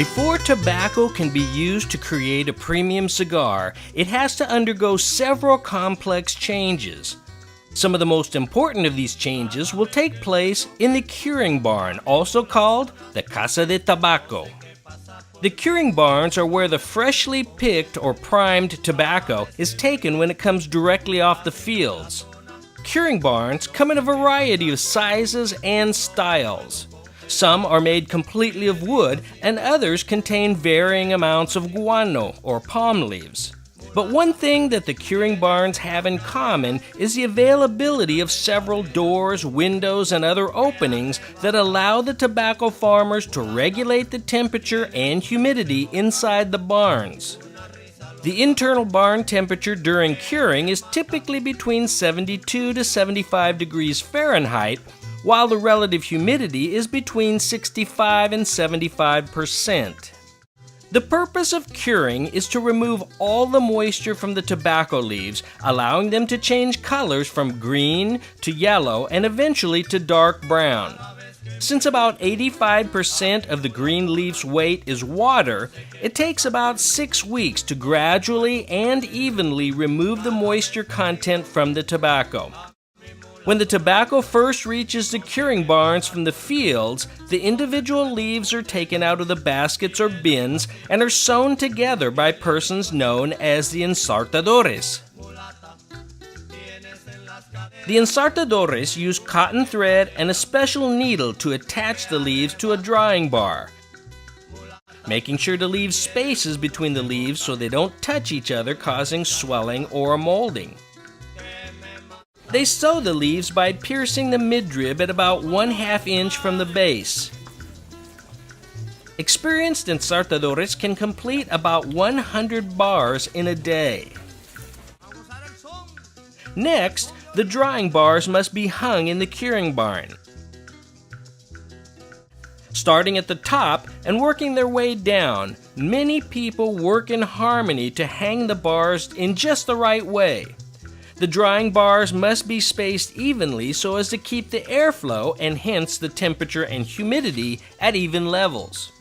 Before tobacco can be used to create a premium cigar, it has to undergo several complex changes. Some of the most important of these changes will take place in the curing barn, also called the Casa de Tabaco. The curing barns are where the freshly picked or primed tobacco is taken when it comes directly off the fields. Curing barns come in a variety of sizes and styles. Some are made completely of wood, and others contain varying amounts of guano, or palm leaves. But one thing that the curing barns have in common is the availability of several doors, windows, and other openings that allow the tobacco farmers to regulate the temperature and humidity inside the barns. The internal barn temperature during curing is typically between 72 to 75 degrees Fahrenheit, while the relative humidity is between 65 and 75%. The purpose of curing is to remove all the moisture from the tobacco leaves, allowing them to change colors from green to yellow and eventually to dark brown. Since about 85% of the green leaf's weight is water, it takes about 6 weeks to gradually and evenly remove the moisture content from the tobacco. When the tobacco first reaches the curing barns from the fields, the individual leaves are taken out of the baskets or bins and are sewn together by persons known as the ensartadores. The ensartadores use cotton thread and a special needle to attach the leaves to a drying bar, making sure to leave spaces between the leaves so they don't touch each other, causing swelling or molding. They sew the leaves by piercing the midrib at about 1/2 inch from the base. Experienced ensartadores can complete about 100 bars in a day. Next, the drying bars must be hung in the curing barn. Starting at the top and working their way down, many people work in harmony to hang the bars in just the right way. The drying bars must be spaced evenly so as to keep the airflow and hence the temperature and humidity at even levels.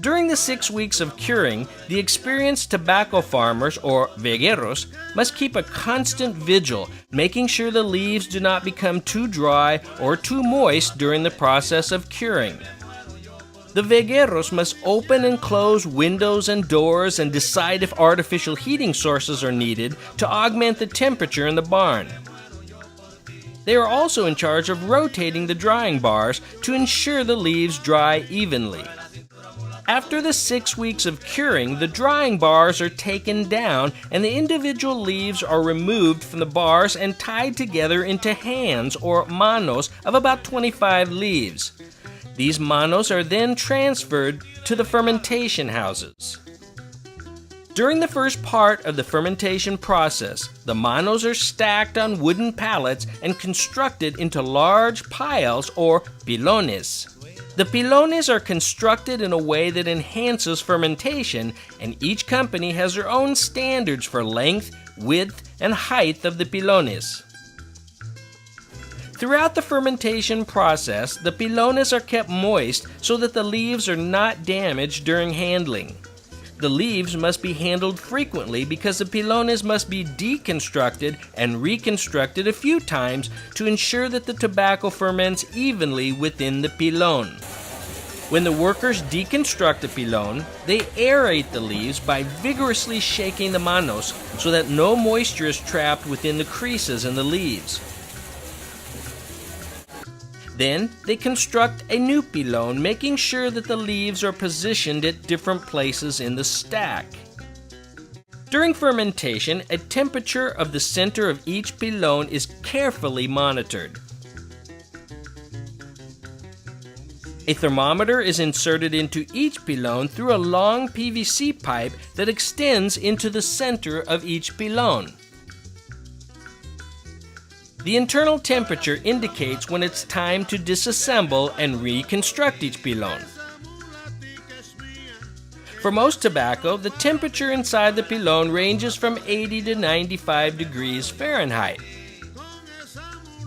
During the 6 weeks of curing, the experienced tobacco farmers, or vegueros, must keep a constant vigil, making sure the leaves do not become too dry or too moist during the process of curing. The vegueros must open and close windows and doors and decide if artificial heating sources are needed to augment the temperature in the barn. They are also in charge of rotating the drying bars to ensure the leaves dry evenly. After the 6 weeks of curing, the drying bars are taken down and the individual leaves are removed from the bars and tied together into hands or manos of about 25 leaves. These manos are then transferred to the fermentation houses. During the first part of the fermentation process, the manos are stacked on wooden pallets and constructed into large piles or pilones. The pilones are constructed in a way that enhances fermentation, and each company has their own standards for length, width, and height of the pilones. Throughout the fermentation process, the pilones are kept moist so that the leaves are not damaged during handling. The leaves must be handled frequently because the pilones must be deconstructed and reconstructed a few times to ensure that the tobacco ferments evenly within the pilon. When the workers deconstruct the pilon, they aerate the leaves by vigorously shaking the manos so that no moisture is trapped within the creases in the leaves. Then, they construct a new pilon, making sure that the leaves are positioned at different places in the stack. During fermentation, a temperature of the center of each pilon is carefully monitored. A thermometer is inserted into each pilon through a long PVC pipe that extends into the center of each pilon. The internal temperature indicates when it's time to disassemble and reconstruct each pilon. For most tobacco, the temperature inside the pilon ranges from 80 to 95 degrees Fahrenheit.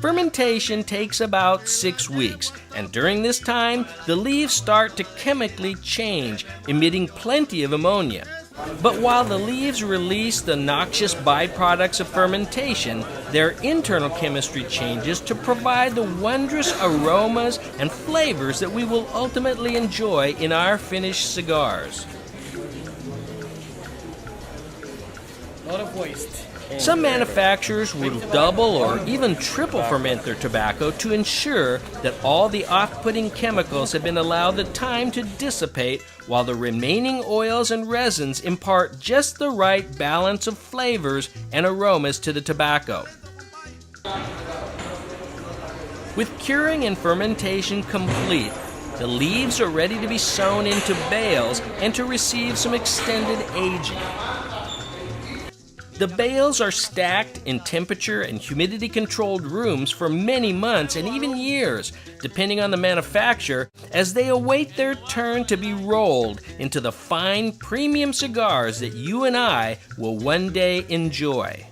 Fermentation takes about 6 weeks, and during this time, the leaves start to chemically change, emitting plenty of ammonia. But while the leaves release the noxious byproducts of fermentation, their internal chemistry changes to provide the wondrous aromas and flavors that we will ultimately enjoy in our finished cigars. A lot of waste. Some manufacturers will double or even triple ferment their tobacco to ensure that all the off-putting chemicals have been allowed the time to dissipate, while the remaining oils and resins impart just the right balance of flavors and aromas to the tobacco. With curing and fermentation complete, the leaves are ready to be sewn into bales and to receive some extended aging. The bales are stacked in temperature and humidity-controlled rooms for many months and even years, depending on the manufacturer, as they await their turn to be rolled into the fine premium cigars that you and I will one day enjoy.